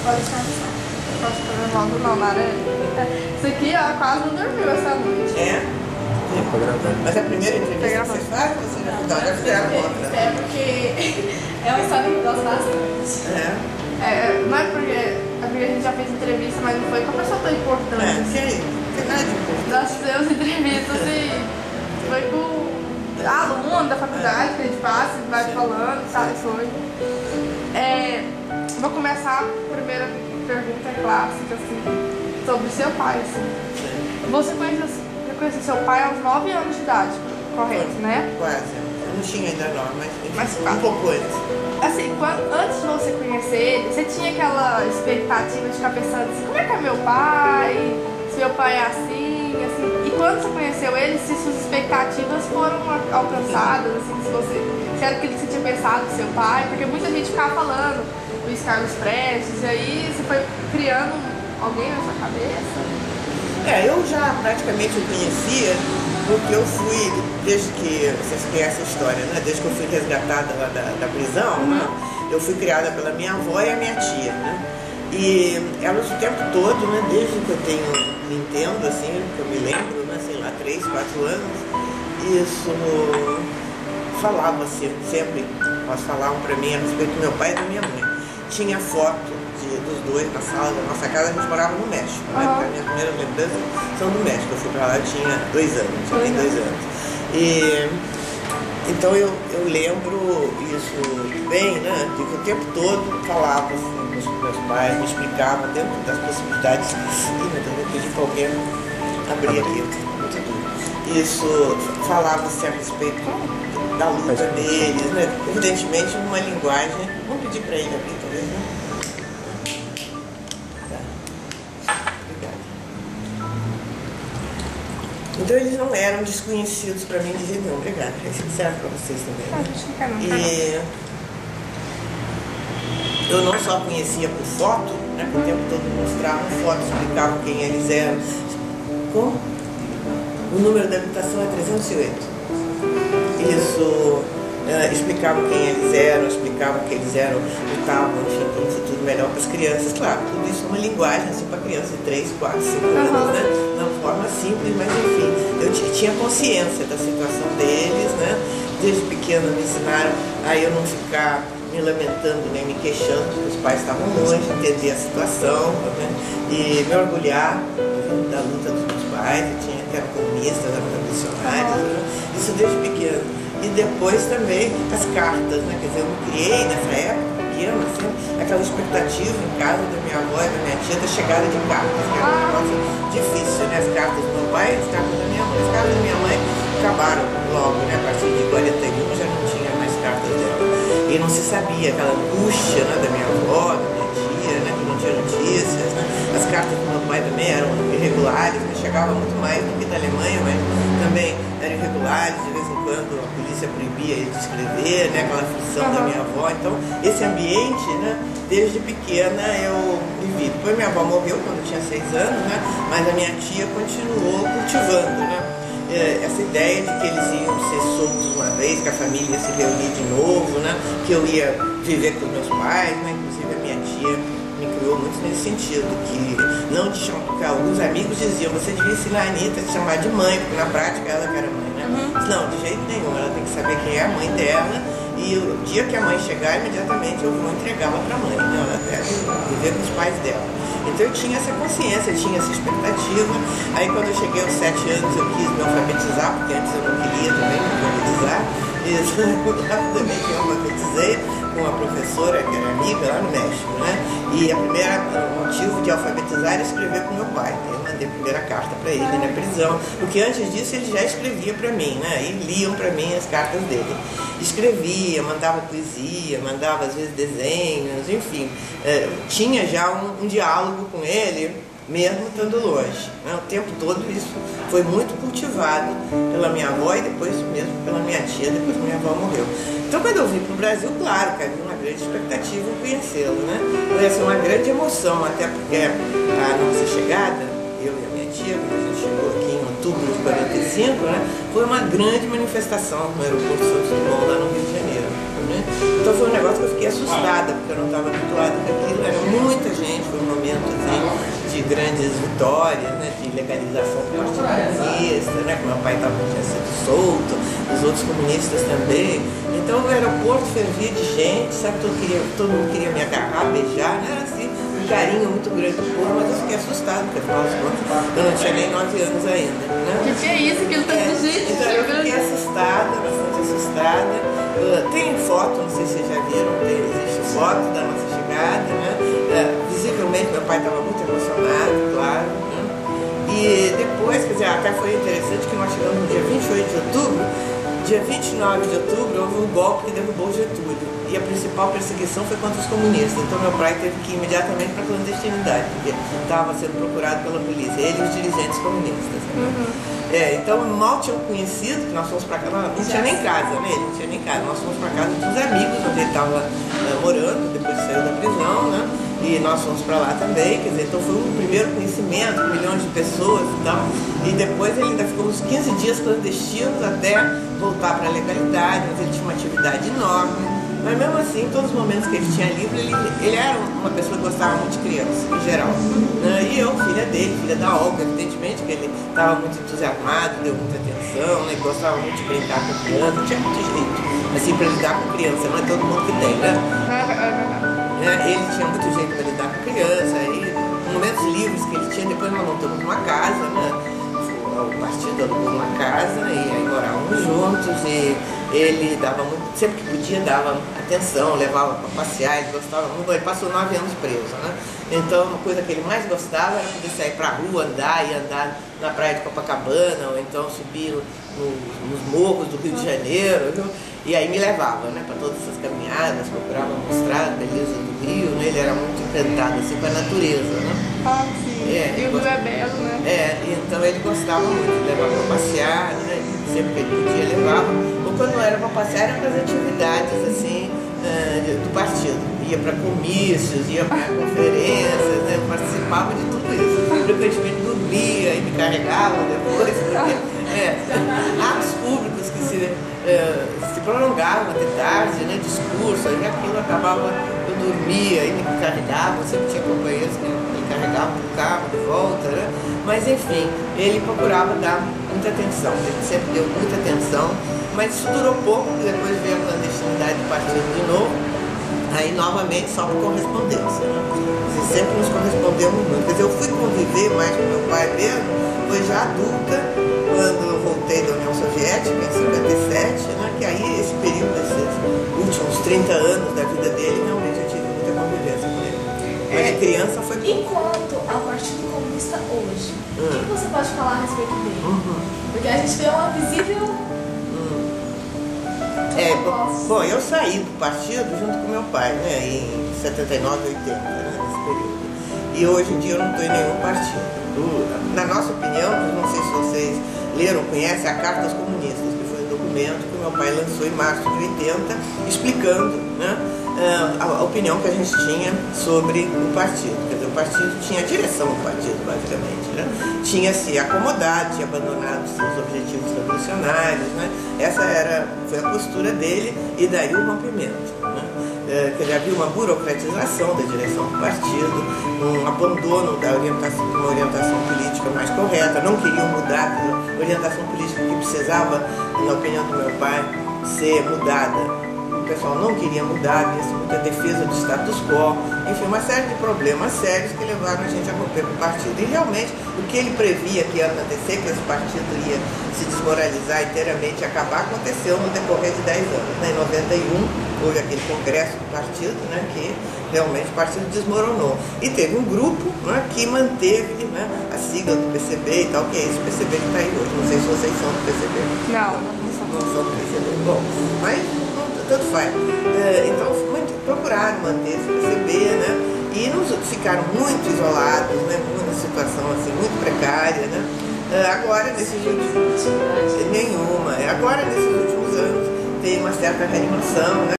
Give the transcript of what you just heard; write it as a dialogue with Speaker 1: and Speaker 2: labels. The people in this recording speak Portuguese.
Speaker 1: Pode descansar. Posso fazer volta não, Nara? Isso aqui, ó, quase não dormiu essa noite.
Speaker 2: É? Mas é a primeira entrevista que vocês fazem? Você já fizeram outra?
Speaker 1: É porque é uma história que eu gosto bastante. Não é porque a gente já fez entrevista, mas não foi com a pessoa tão importante.
Speaker 2: Que nada de importante.
Speaker 1: Nós fizemos entrevistas e foi com aluno da faculdade que a gente passa, vai falando, sabe? Foi. Vou começar a primeira pergunta clássica, assim, sobre seu pai, assim. Você conheceu seu pai aos 9 anos de idade, correto, né?
Speaker 2: Quase. Eu não tinha ainda não, mas
Speaker 1: quase.
Speaker 2: um pouco antes.
Speaker 1: Assim, antes de você conhecer ele, você tinha aquela expectativa de ficar pensando assim, como é que é meu pai? Se meu pai é assim, assim. E quando você conheceu ele, se suas expectativas foram alcançadas, assim, se era aquilo que você tinha pensado do seu pai, porque muita gente ficava falando Luiz Carlos Prestes, e aí você foi criando alguém na sua cabeça?
Speaker 2: Eu já praticamente o conhecia, porque eu fui, desde que, vocês conhecem a história, né? Desde que eu fui resgatada lá da prisão, né? Eu fui criada pela minha avó e a minha tia, né? E elas o tempo todo, né? Desde que eu tenho Nintendo, assim, que eu me lembro, né? Sei lá, 3, 4 anos, isso falava assim, sempre, elas falavam pra mim a respeito do meu pai e da minha mãe. Tinha foto dos dois na sala da nossa casa, a gente morava no México, né? As minhas primeiras lembranças são do México. Eu fui pra lá, eu tinha 2 anos, eu tinha 2 anos. E então eu lembro isso bem, né? De que o tempo todo falava assim, com os meus pais, me explicavam dentro das possibilidades. Eu pedi pra alguém abrir aqui. Isso falava-se a respeito da luta deles, né? Evidentemente numa linguagem. Vamos pedir pra ele abrir, talvez, né? Então eles não eram desconhecidos para mim de jeito nenhum. Obrigada. Isso serve para vocês também. E eu não só conhecia por foto, né? Que o tempo todo mostravam fotos, explicavam quem eles eram. Como? O número da habitação é 308. Isso explicavam quem eles eram, explicavam que eles eram, lutavam, enfim, para um futuro melhor para as crianças. Claro, tudo isso numa linguagem assim para crianças de 3, 4, 5 anos, né? De uma forma simples, mas enfim, eu tinha consciência da situação deles, né? Desde pequena me ensinaram a eu não ficar me lamentando nem me queixando, porque os pais estavam longe, entender a situação, né? E me orgulhar da luta dos meus pais, que eram comunistas, eram revolucionários, né? Isso desde pequeno. E depois também as cartas, né? Quer dizer, eu me criei nessa época, pequena, assim, aquela expectativa em casa da minha avó e da minha tia da chegada de cartas, que era um negócio difícil, né? As cartas do meu pai e as cartas da minha mãe. As cartas da minha mãe acabaram logo, né? A partir de 41 já não tinha mais cartas dela. E não se sabia aquela angústia, né? Da minha avó, da minha tia, né? Que não tinha notícias, né? As cartas do meu pai também eram irregulares, né? Chegavam muito mais do que da Alemanha, mas também eram irregulares, de vez em quando a polícia proibia ele de escrever, né? Aquela aflição da minha avó. Então, esse ambiente, né? Desde pequena eu vivi. Depois minha avó morreu quando eu tinha 6 anos, né? Mas a minha tia continuou cultivando, né? Essa ideia de que eles iam ser soltos uma vez, que a família ia se reunir de novo, né? Que eu ia viver com meus pais, né? Inclusive a minha tia me criou muito nesse sentido, que não te chamar, porque alguns amigos diziam, você devia ensinar a Anitta a te chamar de mãe, porque na prática ela que era mãe, né? Não, de jeito nenhum, ela tem que saber quem é a mãe dela, e o dia que a mãe chegar, imediatamente eu vou entregá-la para a mãe, né? Ela deve viver com os pais dela. Então eu tinha essa consciência, eu tinha essa expectativa. Aí quando eu cheguei aos 7 anos eu quis me alfabetizar, porque antes eu não queria também me alfabetizar. E rapidamente eu alfabetizei com uma professora que era amiga lá no México, né? E o motivo de alfabetizar era escrever com meu pai. Eu mandei a primeira carta para ele na prisão, porque antes disso ele já escrevia para mim, né? E liam para mim as cartas dele. Escrevia, mandava poesia, mandava às vezes desenhos, enfim. Tinha já um diálogo com ele, mesmo estando longe, né? O tempo todo isso foi muito cultivado pela minha avó e depois mesmo pela minha tia, depois que minha avó morreu. Então quando eu vim para o Brasil, claro que havia uma grande expectativa em conhecê-lo, né? Ia ser uma grande emoção, até porque a nossa chegada, eu e a minha tia, quando a gente chegou aqui em outubro de 45, né? Foi uma grande manifestação no aeroporto Santos Dumont, lá no Rio de Janeiro. né? Então foi um negócio que eu fiquei assustada, porque eu não estava habituada com aquilo, era muita gente, foi um momento assim, de grandes vitórias, né? De legalização do Partido Comunista, né? Que meu pai tinha sido solto, os outros comunistas também. Então o aeroporto fervia de gente, sabe? Todo mundo queria me agarrar, beijar, né? Era assim, um carinho muito grande do povo, mas eu fiquei assustada, porque afinal de contas eu não tinha nem 9 anos ainda, né?
Speaker 1: Que é isso? Aquilo tá de gente?
Speaker 2: Então eu fiquei assustada, bastante assustada. Tem foto, não sei se vocês já viram, existe foto da nossa chegada, né? Visivelmente meu pai estava muito emocionado, claro, né? E depois, quer dizer, até foi interessante que nós chegamos no dia 28 de outubro. Dia 29 de outubro houve um golpe que derrubou Getúlio. E a principal perseguição foi contra os comunistas. Então meu pai teve que ir imediatamente para a clandestinidade, porque estava sendo procurado pela polícia, ele e os dirigentes comunistas. Então mal tinham conhecido, que nós fomos para casa, não tinha nem casa, né? Ele não tinha nem casa. Nós fomos para casa dos amigos, onde ele estava morando, depois saiu da prisão, né? E nós fomos para lá também, quer dizer, então foi um primeiro conhecimento, milhões de pessoas e tal. E depois ele ainda ficou uns 15 dias clandestinos até voltar para a legalidade, mas ele tinha uma atividade enorme. Mas mesmo assim, todos os momentos que ele tinha livre, ele era uma pessoa que gostava muito de criança, em geral. E eu, filha dele, filha da Olga, evidentemente, que ele estava muito entusiasmado, deu muita atenção, né? Gostava muito de brincar com criança, não tinha muito jeito, assim, para lidar com criança, não é todo mundo que tem, né? Ele tinha muito jeito para lidar com criança, e momentos livres que ele tinha, depois nós montamos uma casa, né? O partido alugou uma casa e aí morávamos juntos, e ele dava muito, sempre que podia dava atenção, levava para passear, ele gostava muito, ele passou 9 anos preso, né? Então uma coisa que ele mais gostava era poder sair para a rua, andar na praia de Copacabana, ou então subir nos morros do Rio de Janeiro, viu? E aí me levava, né, para todas essas caminhadas, procurava mostrar a beleza do Rio, né? Ele era muito encantado assim, com a natureza, né?
Speaker 1: Sim. E o Rio é belo, né?
Speaker 2: Então ele gostava muito, levava para passear, né? Sempre que ele podia levava. Ou quando não era para passear, era para as atividades assim, do partido. Ia para comícios, ia para conferências, né? Participava de tudo isso. Frequentemente dormia e me carregavam depois, porque atos públicos que se prolongavam até tarde, né? Discurso, e aquilo acabava, eu dormia e me carregavam, sempre tinha companheiros que me carregavam para o carro de volta, né? Mas enfim, ele procurava dar muita atenção, ele sempre deu muita atenção, mas isso durou pouco, porque depois veio a clandestinidade do partido de novo, aí novamente só por correspondência, né? Sempre nos correspondemos muito. Quer dizer, eu fui conviver mais com meu pai mesmo, foi já adulta, quando eu voltei da União Soviética, em 57, né? Que aí esse período, esses últimos 30 anos da vida dele, realmente eu tive muita convivência com ele. Mas de criança foi...
Speaker 3: Enquanto ao Partido Comunista hoje, o que você pode falar a respeito dele? Porque a gente vê uma visível...
Speaker 2: Bom, eu saí do partido junto com meu pai, né, em 79, 80, né, nesse período. E hoje em dia eu não estou em nenhum partido. Na nossa opinião, não sei se vocês leram, conhecem a Carta aos Comunistas, que foi um documento que meu pai lançou em março de 80, explicando, né, a opinião que a gente tinha sobre o partido. Quer dizer, o partido tinha a direção do partido, basicamente, né? Tinha se acomodado, tinha abandonado seus objetivos revolucionários, né? Essa foi a postura dele, e daí o rompimento, né? Que havia uma burocratização da direção do partido, um abandono de uma orientação política mais correta, não queriam mudar a orientação política que precisava, na opinião do meu pai, ser mudada. O pessoal não queria mudar, havia muita defesa do status quo, enfim, uma série de problemas sérios que levaram a gente a romper com o partido. E realmente, o que ele previa que ia acontecer, que esse partido ia se desmoralizar inteiramente e acabar, aconteceu no decorrer de 10 anos. Em 91, houve aquele congresso do partido, né, que realmente o partido desmoronou. E teve um grupo, né, que manteve, né, a sigla do PCB e tal, que é esse PCB que está aí hoje. Não sei se vocês são do PCB.
Speaker 1: Não
Speaker 2: são do PCB. Bom, mas tanto faz. Então, procuraram manter esse PCB, né? E ficaram muito isolados, né? Numa situação assim, muito precária, né? Agora, nesses últimos... Nenhuma. Agora, nesses últimos anos, tem uma certa reanimação, né?